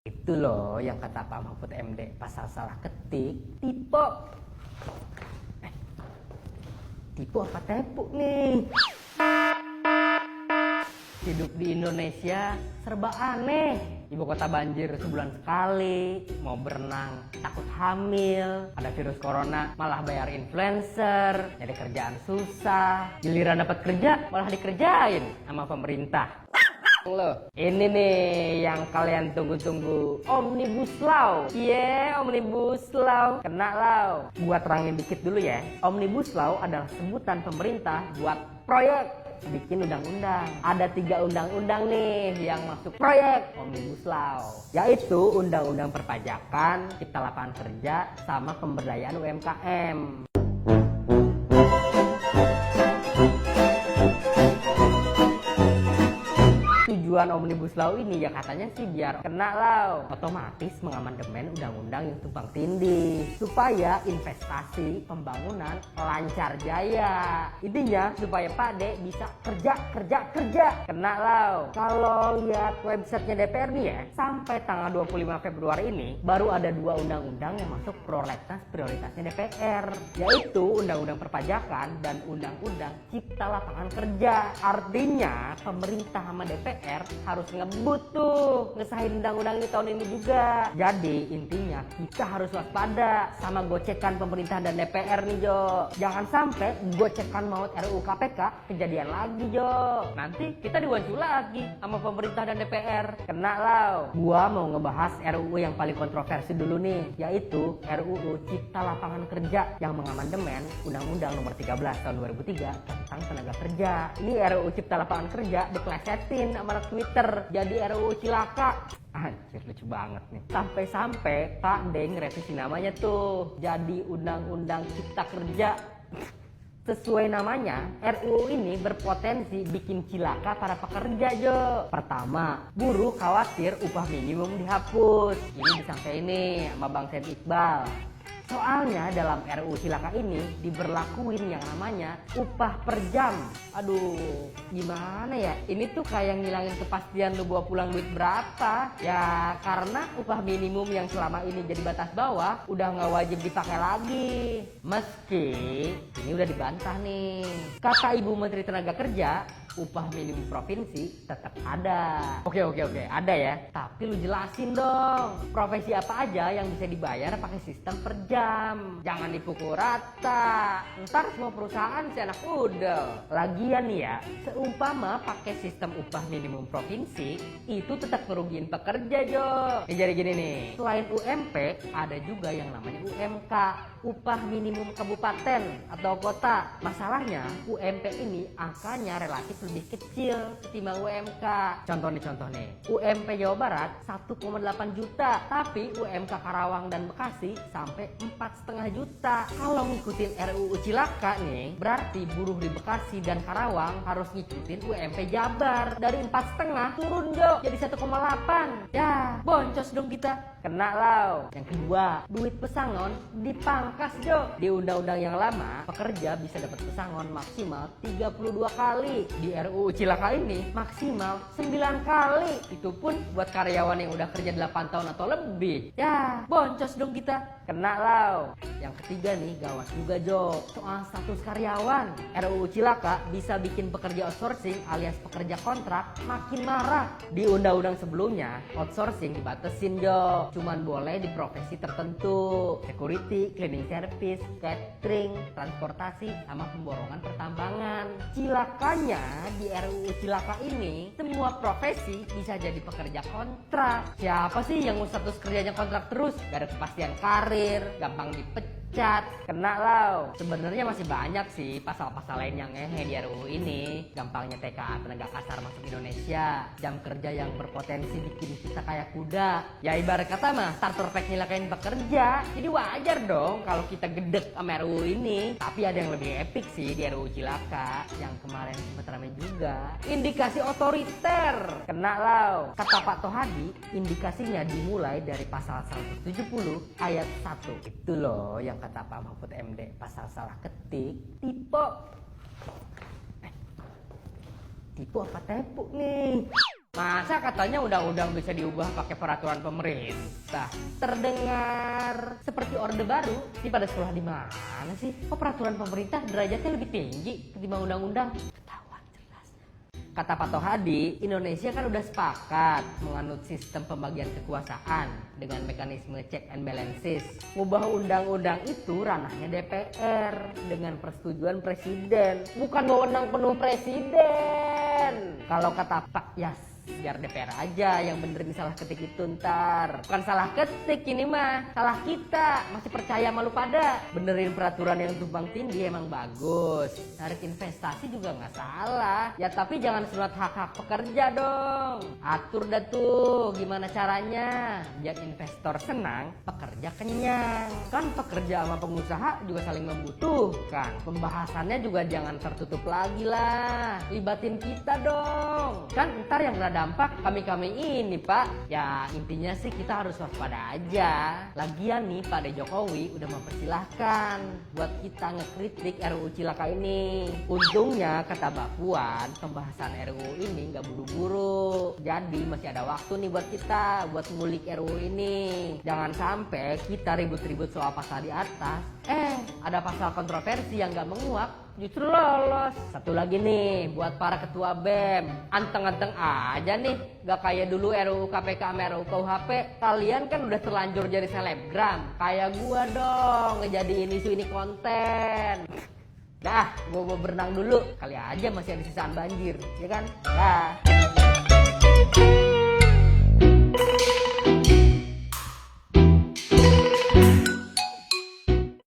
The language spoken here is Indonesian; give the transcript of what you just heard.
Itu loh yang kata Pak Mahfud MD pasal salah ketik tipe. Tipe apa tepuk nih? Hidup di Indonesia serba aneh. Ibu kota banjir sebulan sekali, mau berenang takut hamil, ada virus corona malah bayar influencer, jadi kerjaan susah, giliran dapat kerja malah dikerjain sama pemerintah. Loh, ini nih yang kalian tunggu-tunggu, Omnibus Law. Omnibus Law. Kena law. Gua terangin dikit dulu ya. Omnibus Law adalah sebutan pemerintah buat proyek bikin undang-undang. Ada 3 undang-undang nih yang masuk proyek Omnibus Law, yaitu Undang-Undang Perpajakan, Cipta Lapangan Kerja, sama Pemberdayaan UMKM. Tujuan Omnibus Law ini ya katanya sih biar kena law, otomatis mengamandemen undang-undang yang tumpang tindih supaya investasi pembangunan lancar jaya. Intinya supaya Pak D bisa kerja. Kena law. Kalau lihat websitenya DPR nih ya, sampai tanggal 25 Februari ini baru ada 2 undang-undang yang masuk prolegnas prioritasnya DPR, yaitu Undang-Undang Perpajakan dan Undang-Undang Cipta Lapangan Kerja. Artinya pemerintah sama DPR harus ngebut tuh ngesahin undang-undang ini tahun ini juga. Jadi intinya kita harus waspada sama gocekan pemerintah dan DPR nih Jo. Jangan sampai gocekan maut RUU KPK kejadian lagi Jo. Nanti kita diwaju lagi sama pemerintah dan DPR. Kena law. Gua mau ngebahas RUU yang paling kontroversi dulu nih, yaitu RUU Cipta Lapangan Kerja yang mengamandemen Undang-Undang Nomor 13 Tahun 2003 tentang tenaga kerja. Ini RUU Cipta Lapangan Kerja diplesetin sama Twitter jadi RUU cilaka. Anjir, lucu banget nih. Sampai-sampai Pak D ngerevisi namanya tuh jadi Undang-Undang Cipta Kerja. Sesuai namanya, RUU ini berpotensi bikin cilaka para pekerja Jo. Pertama, buruh khawatir upah minimum dihapus. Ini disangka ini sama Bang Said Iqbal. Soalnya dalam RUU cilaka ini diberlakuin yang namanya upah per jam. Aduh, gimana ya? Ini tuh kayak ngilangin kepastian lu bawa pulang duit berapa. Ya karena upah minimum yang selama ini jadi batas bawah udah nggak wajib dipakai lagi. Meski ini udah dibantah nih. Kata Ibu Menteri Tenaga Kerja, upah minimum provinsi tetap ada. Oke, ada ya. Tapi lu jelasin dong, profesi apa aja yang bisa dibayar pakai sistem per jam. Jangan dipukul rata. Ntar semua perusahaan si anak udel. Lagian nih ya, seumpama pakai sistem upah minimum provinsi, itu tetap ngerugiin pekerja Jo. Jadi gini nih, selain UMP, ada juga yang namanya UMK, upah minimum kabupaten atau kota. Masalahnya UMP ini angkanya relatif lebih kecil ketimbang UMK. Contoh nih, UMP Jawa Barat 1,8 juta, tapi UMK Karawang dan Bekasi sampai 4,5 juta. Kalau ngikutin RUU cilaka nih, berarti buruh di Bekasi dan Karawang harus ngikutin UMP Jabar dari 4,5 turun Jo jadi 1,8. Ya boncos dong kita. Kena law. Yang kedua, duit pesangon dipangkas Jo. Di undang-undang yang lama, pekerja bisa dapat pesangon maksimal 32 kali. Di RUU cilaka ini maksimal 9 kali. Itu pun buat karyawan yang udah kerja 8 tahun atau lebih. Ya boncos dong kita. Kena law. Yang ketiga nih, gawat juga Jo, soal status karyawan. RUU cilaka bisa bikin pekerja outsourcing alias pekerja kontrak makin marah. Di undang-undang sebelumnya, outsourcing dibatasin Jo, cuman boleh di profesi tertentu, security, cleaning service, catering, transportasi, sama pemborongan pertambangan. Cilakanya di RUU cilaka ini, semua profesi bisa jadi pekerja kontrak. Siapa sih yang mau status kerjanya kontrak terus? Gak ada kepastian karir, gampang dipecat. Kena law. Sebenarnya masih banyak sih pasal-pasal lain yang ngehe di RUU ini. Gampangnya TKA tenaga kasar masuk Indonesia, jam kerja yang berpotensi bikin kita kayak kuda. Ya ibarat kata mah starter pack nyelakain pekerja. Jadi wajar dong kalau kita gedek sama RUU ini. Tapi ada yang lebih epic sih di RUU cilaka yang kemarin sempat ramai juga. Indikasi otoriter. Kena law. Kata Pak Tohadi, indikasinya dimulai dari pasal 170 ayat 1. Itu loh yang kata Pak Mahfud MD pasal salah ketik tipe. Tipe apa tepuk nih? Masa katanya undang-undang bisa diubah pakai peraturan pemerintah? Terdengar seperti orde baru. Ini pada sekolah di mana sih? Kok peraturan pemerintah derajatnya lebih tinggi ketimbang undang-undang? Ketahuan jelas. Kata Pak Tohadi, Indonesia kan udah sepakat menganut sistem pembagian kekuasaan dengan mekanisme check and balances. Ngubah undang-undang itu ranahnya DPR dengan persetujuan presiden, bukan wewenang penuh presiden. Kalau kata Pak Yas, biar DPR aja yang benerin salah ketik itu ntar. Bukan salah ketik ini mah, salah kita. Masih percaya malu pada. Benerin peraturan yang tumpang tindih emang bagus. Tarik investasi juga nggak salah. Ya tapi jangan sunat hak-hak pekerja dong. Atur dah tuh gimana caranya biar investor senang, pekerja kenyang. Kan pekerja sama pengusaha juga saling membutuhkan. Pembahasannya juga jangan tertutup lagi lah. Libatin kita dong. Kan ntar yang kena dampak kami ini Pak. Ya intinya sih kita harus waspada aja. Lagian nih Pak Jokowi udah mempersilahkan buat kita ngekritik RUU Cilaka ini. Untungnya kata Mbak Puan, pembahasan RUU ini nggak buru-buru. Jadi masih ada waktu nih buat kita buat ngulik RUU ini. Jangan sampai kita ribut-ribut soal pasal di atas. Ada pasal kontroversi yang nggak menguap justru lolos. Satu lagi nih buat para ketua BEM, anteng-anteng aja nih, gak kayak dulu RUU KPK sama RUU KUHP. Kalian kan udah terlanjur jadi selebgram, kayak gua dong ngejadiin isu ini konten. Dah, gua mau berenang dulu, kali aja masih ada sisaan banjir, ya kan? Dah.